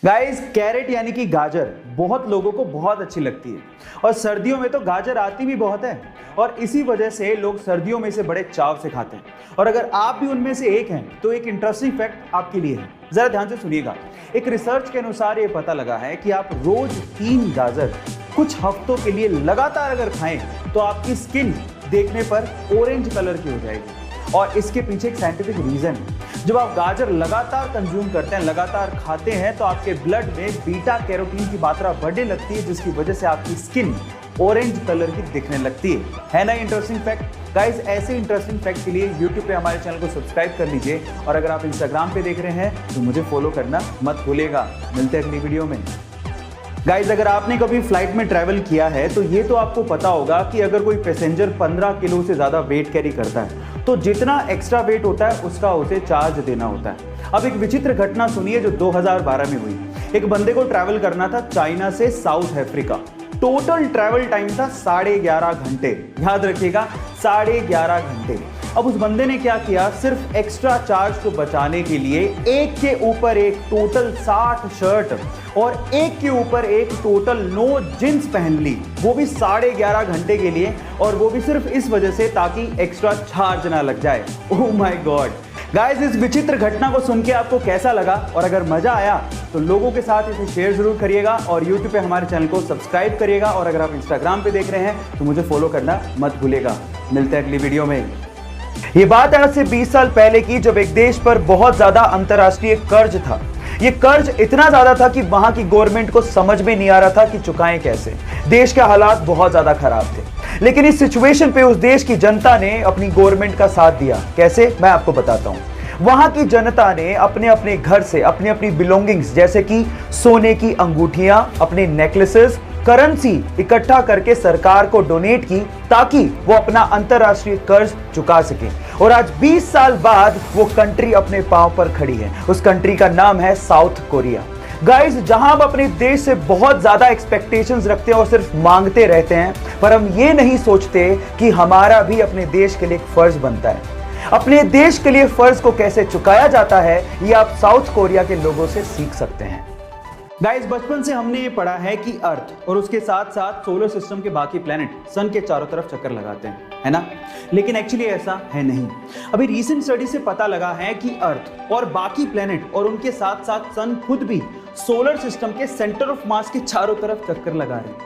Guys, carat यानी कि गाजर बहुत लोगों को बहुत अच्छी लगती है और सर्दियों में तो गाजर आती भी बहुत है और इसी वजह से लोग सर्दियों में इसे बड़े चाव से खाते हैं। और अगर आप भी उनमें से एक हैं तो एक इंटरेस्टिंग फैक्ट आपके लिए है, जरा ध्यान से सुनिएगा। एक रिसर्च के अनुसार ये पता लगा है कि आप रोज 3 गाजर कुछ हफ्तों के लिए लगातार अगर खाएं तो आपकी स्किन देखने पर ऑरेंज कलर की हो जाएगी। और इसके पीछे एक साइंटिफिक रीजन है। जब आप गाजर लगातार कंज्यूम करते हैं, लगातार खाते हैं, तो आपके ब्लड में बीटा कैरोटीन की मात्रा बढ़ने लगती है, जिसकी वजह से आपकी स्किन ऑरेंज कलर की दिखने लगती है ना इंटरेस्टिंग फैक्ट। गाइस, ऐसे इंटरेस्टिंग फैक्ट के लिए YouTube पे हमारे चैनल को सब्सक्राइब कर लीजिए और अगर आप Instagram पे देख रहे हैं तो मुझे फॉलो करना मत भूलिएगा। मिलते हैं अगली वीडियो में। गाइस, अगर आपने कभी फ्लाइट में ट्रैवल किया है तो ये तो आपको पता होगा कि अगर कोई पैसेंजर 15 किलो से ज़्यादा वेट कैरी करता है तो जितना एक्स्ट्रा वेट होता है उसका उसे चार्ज देना होता है। अब एक विचित्र घटना सुनिए जो 2012 में हुई। एक बंदे को ट्रैवल करना था चाइना से south Africa. Total travel time था 11.5 घंटे। याद रखिएगा, 11.5 घंटे। अब उस बंदे ने क्या किया, सिर्फ एक्स्ट्रा चार्ज को बचाने के लिए एक के ऊपर एक टोटल 60 शर्ट और एक के ऊपर एक टोटल 9 जींस पहन ली, वो भी 11.5 घंटे के लिए, और वो भी सिर्फ इस वजह से ताकि एक्स्ट्रा चार्ज ना लग जाए। Oh my God. गाइस, इस विचित्र घटना को सुन के आपको कैसा लगा, और अगर मजा आया तो लोगों के साथ इसे शेयर जरूर करिएगा और YouTube पे हमारे चैनल को सब्सक्राइब करिएगा और अगर आप Instagram पे देख रहे हैं तो मुझे फॉलो करना मत भूलिएगा। मिलते हैं अगली वीडियो में। ये बात है आज से 20 साल पहले की, जब एक देश पर बहुत ज्यादा अंतर्राष्ट्रीय कर्ज था। ये कर्ज इतना ज्यादा था कि वहां की गवर्नमेंट को समझ में नहीं आ रहा था कि चुकाएं कैसे। देश के हालात बहुत ज्यादा खराब थे, लेकिन इस सिचुएशन पे उस देश की जनता ने अपनी गवर्नमेंट का साथ दिया। कैसे, मैं आपको बताता हूं। वहां की जनता ने अपने अपने घर से अपनी अपनी बिलोंगिंग्स जैसे कि सोने की अंगूठियां, अपने नेकलेसेस, करेंसी इकट्ठा करके सरकार को डोनेट की ताकि वो अपना अंतरराष्ट्रीय कर्ज चुका सके। और आज 20 साल बाद वो कंट्री अपने पांव पर खड़ी है। उस कंट्री का नाम है साउथ कोरिया। गाइस, जहां हम अपने देश से बहुत ज्यादा एक्सपेक्टेशंस रखते हैं और सिर्फ मांगते रहते हैं, पर हम ये नहीं सोचते कि हमारा भी अपने देश के लिए एक फर्ज बनता है। अपने देश के लिए फर्ज को कैसे चुकाया जाता है, ये आप साउथ कोरिया के लोगों से सीख सकते हैं। गाइस, बचपन से हमने ये पढ़ा है कि अर्थ और उसके साथ साथ सोलर सिस्टम के बाकी प्लैनेट सन के चारों तरफ चक्कर लगाते हैं, है ना? लेकिन एक्चुअली ऐसा है नहीं। अभी रीसेंट स्टडी से पता लगा है कि अर्थ और बाकी प्लैनेट और उनके साथ साथ सन खुद भी सोलर सिस्टम के सेंटर ऑफ मास के चारों तरफ चक्कर लगा रहे हैं।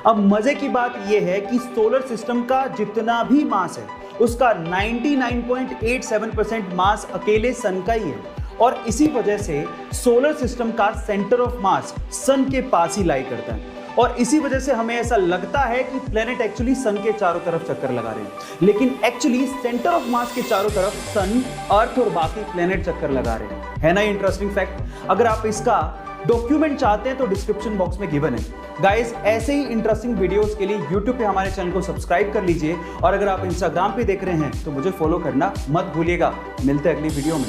अब मजे की बात यह है कि सोलर सिस्टम का जितना भी मास है उसका 99.87% मास अकेले सन का ही है और इसी वजह से सोलर सिस्टम का सेंटर ऑफ मास सन के पास ही लाई करता है और इसी वजह से हमें ऐसा लगता है कि प्लेनेट एक्चुअली सन के चारों तरफ चक्कर लगा रहे हैं, लेकिन एक्चुअली सेंटर ऑफ मास के चारों तरफ सन, अर्थ और बाकी प्लेनेट चक्कर लगा रहे हैं। है ना इंटरेस्टिंग फैक्ट? अगर आप इसका डॉक्यूमेंट चाहते हैं तो डिस्क्रिप्शन बॉक्स में गिवन है। गाइस, ऐसे ही इंटरेस्टिंग वीडियोस के लिए YouTube पे हमारे चैनल को सब्सक्राइब कर लीजिए और अगर आप Instagram पे देख रहे हैं तो मुझे फॉलो करना मत भूलिएगा। मिलते हैं अगली वीडियो में।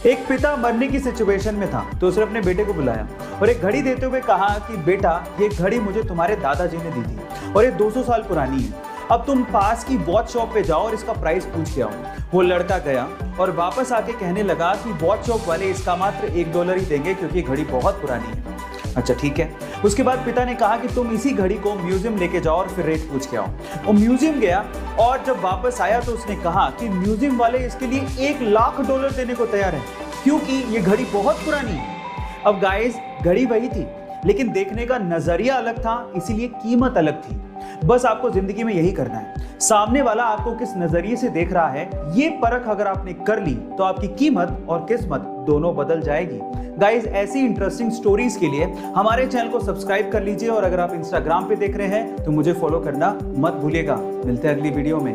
एक पिता मरने की सिचुएशन में था तो उसने अपने बेटे को बुलाया और एक घड़ी देते हुए कहा कि बेटा, ये घड़ी मुझे तुम्हारे दादाजी ने दी थी और ये 200 साल पुरानी है। अब तुम पास की वॉच शॉप पे जाओ और इसका प्राइस पूछ के आओ। वो लड़का गया और वापस आके कहने लगा कि वॉच शॉप वाले इसका मात्र $1 ही देंगे क्योंकि घड़ी बहुत पुरानी है। अच्छा, ठीक है। उसके बाद पिता ने कहा कि तुम इसी घड़ी को म्यूजियम लेके जाओ और फिर रेट पूछ के आओ। वो म्यूजियम गया और जब वापस आया तो उसने कहा कि म्यूजियम वाले इसके लिए $1,00,000 देने को तैयार है क्योंकि ये घड़ी बहुत पुरानी है। अब गाइस, घड़ी वही थी लेकिन देखने का नजरिया अलग था, इसीलिए कीमत अलग थी। बस आपको जिंदगी में यही करना है, सामने वाला आपको किस नजरिए से देख रहा है ये परख अगर आपने कर ली तो आपकी कीमत और किस्मत दोनों बदल जाएगी। गाइस, ऐसी इंटरेस्टिंग स्टोरीज के लिए हमारे चैनल को सब्सक्राइब कर लीजिए और अगर आप Instagram पे देख रहे हैं तो मुझे फॉलो करना मत भूलिएगा। मिलते हैं अगली वीडियो में।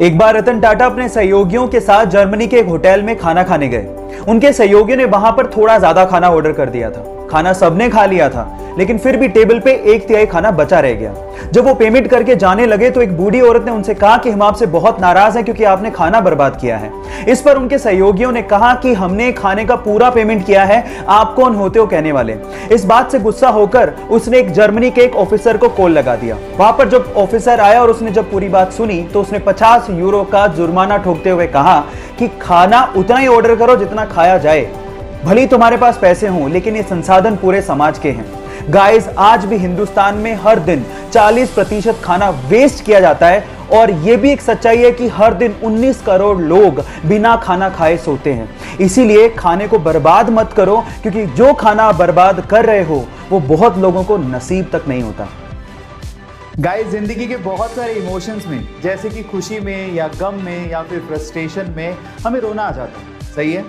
एक बार रतन टाटा अपने सहयोगियों के साथ जर्मनी के एक होटल में खाना खाने गए। उनके सहयोगियों ने वहां पर थोड़ा ज्यादा खाना ऑर्डर कर दिया था। खाना सबने खा लिया था लेकिन फिर भी टेबल पे 1/3 खाना बचा रह गया। जब वो पेमेंट करके जाने लगे तो एक बूढ़ी औरत ने उनसे कहा कि हम आपसे बहुत नाराज हैं क्योंकि आपने खाना बर्बाद किया है। इस पर उनके सहयोगियों ने कहा कि हमने खाने का पूरा पेमेंट किया है, आप कौन होते हो कहने वाले। इस बात से गुस्सा होकर उसने एक जर्मनी के एक ऑफिसर को कॉल लगा दिया। वहां पर जब ऑफिसर आया और उसने जब पूरी बात सुनी तो उसने 50 यूरो का जुर्माना ठोकते हुए कहा कि खाना उतना ही ऑर्डर करो जितना खाया जाए। भले ही तुम्हारे पास पैसे हों, लेकिन ये संसाधन पूरे समाज के हैं। गाइस, आज भी हिंदुस्तान में हर दिन 40% खाना वेस्ट किया जाता है और यह भी एक सच्चाई है कि हर दिन 19 करोड़ लोग बिना खाना खाए सोते हैं। इसीलिए खाने को बर्बाद मत करो, क्योंकि जो खाना आप बर्बाद कर रहे हो वो बहुत लोगों को नसीब तक नहीं होता। गाइस, जिंदगी के बहुत सारे इमोशंस में, जैसे कि खुशी में या गम में या फिर फ्रस्ट्रेशन में, हमें रोना आ जाता है। सही है।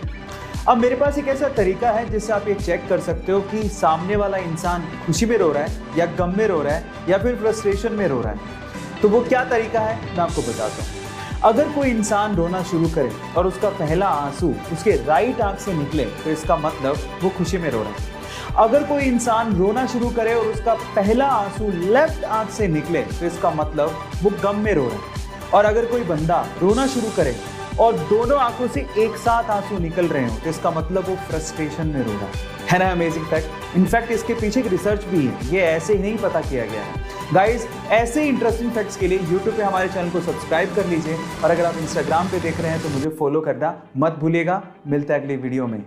अब मेरे पास एक ऐसा तरीका है जिससे आप ये चेक कर सकते हो कि सामने वाला इंसान खुशी में रो रहा है या गम में रो रहा है या फिर फ्रस्ट्रेशन में रो रहा है। तो वो क्या तरीका है, मैं आपको बताता हूँ। अगर कोई इंसान रोना शुरू करे और उसका पहला आंसू उसके राइट आंख से निकले, तो इसका मतलब वो खुशी में रो रहा है। अगर कोई इंसान रोना शुरू करे और उसका पहला आंसू लेफ्ट आंख से निकले, तो इसका मतलब वो गम में रो रहा है। और अगर कोई बंदा रोना शुरू करे और दोनों आंखों से एक साथ आंसू निकल रहे हो, तो इसका मतलब वो फ्रस्ट्रेशन में रो रहा है ना। Amazing fact. इनफैक्ट इसके पीछे एक रिसर्च भी है, ये ऐसे ही नहीं पता किया गया है। गाइस, ऐसे इंटरेस्टिंग फैक्ट्स के लिए यूट्यूब पे हमारे चैनल को सब्सक्राइब कर लीजिए, और अगर आप इंस्टाग्राम पे देख रहे हैं तो मुझे फॉलो करना मत भूलिएगा। मिलता है अगली वीडियो में।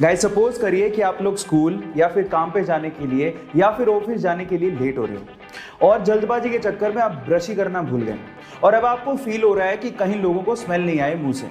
गाइस, सपोज करिए कि आप लोग स्कूल या फिर काम पे जाने के लिए या फिर ऑफिस जाने के लिए लेट हो रहे हो और जल्दबाजी के चक्कर में आप ब्रश ही करना भूल गए, और अब आपको फील हो रहा है कि कहीं लोगों को स्मेल नहीं आए मुंह से,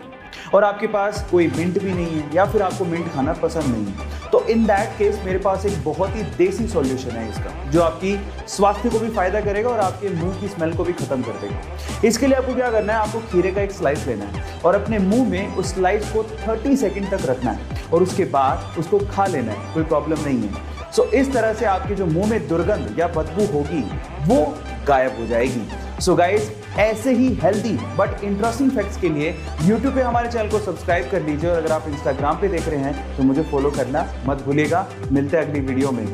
और आपके पास कोई मिंट भी नहीं है या फिर आपको मिंट खाना पसंद नहीं है। तो इन दैट केस मेरे पास एक बहुत ही देसी सॉल्यूशन है इसका, जो आपकी स्वास्थ्य को भी फायदा करेगा और आपके मुंह की स्मेल को भी खत्म कर देगा। इसके लिए आपको क्या करना है, आपको खीरे का एक स्लाइस लेना है और अपने मुंह में उस स्लाइस को 30 सेकंड तक रखना है और उसके बाद उसको खा लेना है, कोई प्रॉब्लम नहीं है। सो इस तरह से आपकी जो मुंह में दुर्गंध या बदबू होगी वो गायब हो जाएगी। सो गाइस, ऐसे ही हेल्दी बट इंटरेस्टिंग फैक्ट्स के लिए YouTube पे हमारे चैनल को सब्सक्राइब कर लीजिए, और अगर आप इंस्टाग्राम पे देख रहे हैं तो मुझे फॉलो करना मत भूलिएगा। मिलते हैं अगली वीडियो में।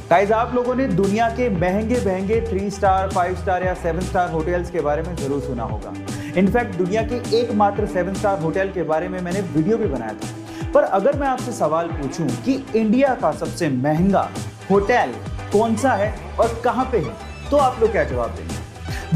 गाइस, आप लोगों ने दुनिया के महंगे महंगे 3 स्टार, 5 स्टार या 7 स्टार होटल्स के बारे में जरूर सुना होगा। इनफैक्ट दुनिया के एकमात्र 7 स्टार होटल के बारे में मैंने वीडियो भी बनाया था। पर अगर मैं आपसे सवाल पूछूं कि इंडिया का सबसे महंगा होटल कौन सा है और कहां पे है, तो आप लोग क्या जवाब देंगे?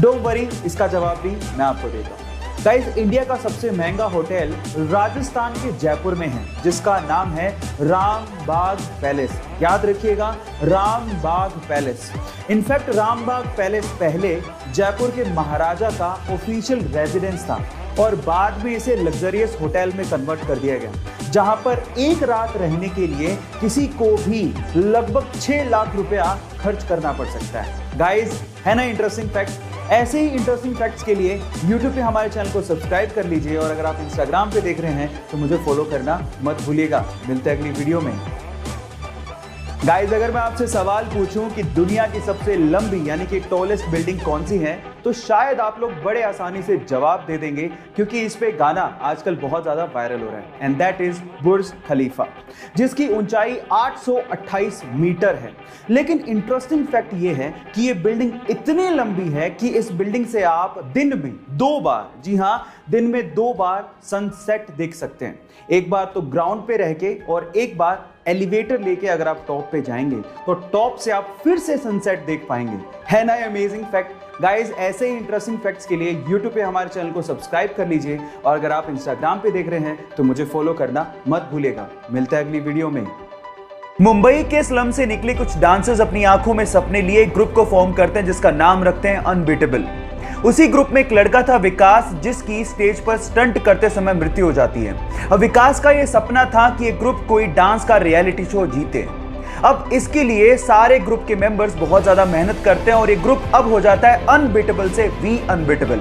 डोंट वरी, इसका जवाब भी मैं आपको देता हूं। गाइस, इंडिया का सबसे महंगा होटल राजस्थान के जयपुर में है, जिसका नाम है रामबाग पैलेस। याद रखिएगा, Rambagh palace. In fact Rambagh palace पहले जयपुर के महाराजा का ऑफिशियल रेजिडेंस था और बाद में इसे लग्जरियस होटल में कन्वर्ट कर दिया गया, जहां पर एक रात रहने के लिए किसी को भी लगभग 6 लाख रुपया खर्च करना पड़ सकता है। गाइस, है ना इंटरेस्टिंग फैक्ट? ऐसे ही इंटरेस्टिंग फैक्ट्स के लिए YouTube पे हमारे चैनल को सब्सक्राइब कर लीजिए, और अगर आप इंस्टाग्राम पे देख रहे हैं तो मुझे फॉलो करना मत भूलिएगा। मिलते हैं अगली वीडियो में। गाइस, अगर मैं आपसे सवाल पूछूं कि दुनिया की सबसे लंबी यानी कि टॉलेस्ट बिल्डिंग कौन सी है, तो शायद आप लोग बड़े आसानी से जवाब दे देंगे, क्योंकि इस पे गाना आजकल बहुत ज्यादा वायरल हो रहा है, एंड दैट इज बुर्ज खलीफा, जिसकी ऊंचाई 828 मीटर है। लेकिन इंटरेस्टिंग फैक्ट ये है कि ये बिल्डिंग इतनी लंबी है कि इस बिल्डिंग से आप दिन में 2 बार, जी हां, दिन में 2 बार सनसेट देख सकते हैं। एक बार तो ग्राउंड पे रह के और एक बार एलिवेटर लेके अगर आप टॉप पे जाएंगे तो टॉप से आप फिर से सनसेट देख पाएंगे। है ना अमेजिंग फैक्ट? गाइस, ऐसे ही इंटरेस्टिंग फैक्ट्स के लिए YouTube पे हमारे चैनल को सब्सक्राइब कर लीजिए, और अगर आप इंस्टाग्राम पे देख रहे हैं तो मुझे फॉलो करना मत भूलिएगा। मिलता है अगली वीडियो में। मुंबई के स्लम से निकले कुछ डांसर्स अपनी आंखों में सपने लिए एक ग्रुप को फॉर्म करते हैं, जिसका नाम रखते हैं अनबीटेबल। उसी ग्रुप में एक लड़का था विकास, जिसकी स्टेज पर स्टंट करते समय मृत्यु हो जाती है। अब विकास का यह सपना था कि ये ग्रुप कोई डांस का रियलिटी शो जीते। अब इसके लिए सारे ग्रुप के मेंबर्स बहुत ज्यादा मेहनत करते हैं और ये ग्रुप अब हो जाता है अनबीटेबल से वी अनबीटेबल।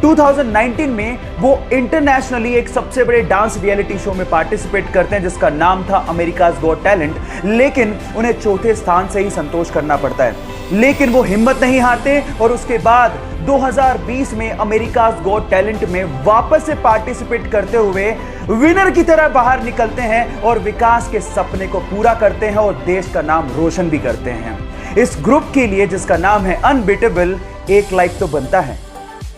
2019 में वो इंटरनेशनली एक सबसे बड़े डांस रियलिटी शो में पार्टिसिपेट करते हैं, जिसका नाम था अमेरिकाज गॉट टैलेंट, लेकिन उन्हें चौथे स्थान से ही संतोष करना पड़ता है। लेकिन वो हिम्मत नहीं हारते और उसके बाद 2020 में अमेरिकाज गॉट टैलेंट में वापस से पार्टिसिपेट करते हुए विनर की तरह बाहर निकलते हैं और विकास के सपने को पूरा करते हैं और देश का नाम रोशन भी करते हैं। इस ग्रुप के लिए, जिसका नाम है अनबीटेबल, 1 लाइक तो बनता है।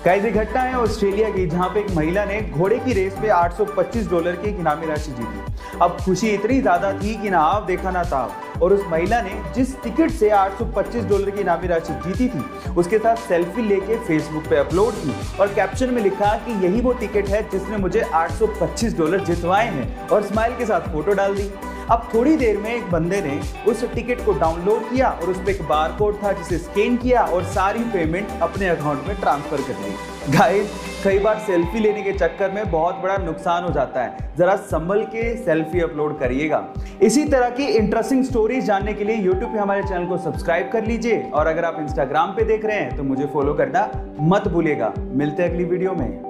गाइस, ये घटना है ऑस्ट्रेलिया की, जहां पे एक महिला ने घोड़े की रेस में $825 की एक इनामी राशि जीती। अब खुशी इतनी ज्यादा थी कि ना आप देखा ना ताब। और उस महिला ने जिस टिकट से $825 की इनामी राशि जीती थी उसके साथ सेल्फी लेके फेसबुक पे अपलोड की और कैप्शन में लिखा कि यही वो टिकट है जिसने मुझे $825 जितवाए हैं और स्माइल के साथ फोटो डाल दी। अब थोड़ी देर में एक बंदे ने उस टिकट को डाउनलोड किया और उस पर एक बारकोड था जिसे स्कैन किया और सारी पेमेंट अपने अकाउंट में ट्रांसफर कर दी। गाइस, कई बार सेल्फी लेने के चक्कर में बहुत बड़ा नुकसान हो जाता है, जरा संभल के सेल्फी अपलोड करिएगा। इसी तरह की इंटरेस्टिंग स्टोरीज जानने के लिए YouTube पे हमारे चैनल को सब्सक्राइब कर लीजिए और अगर आप Instagram पे देख रहे हैं तो मुझे फॉलो करना मत भूलिएगा। मिलते हैं अगली वीडियो में।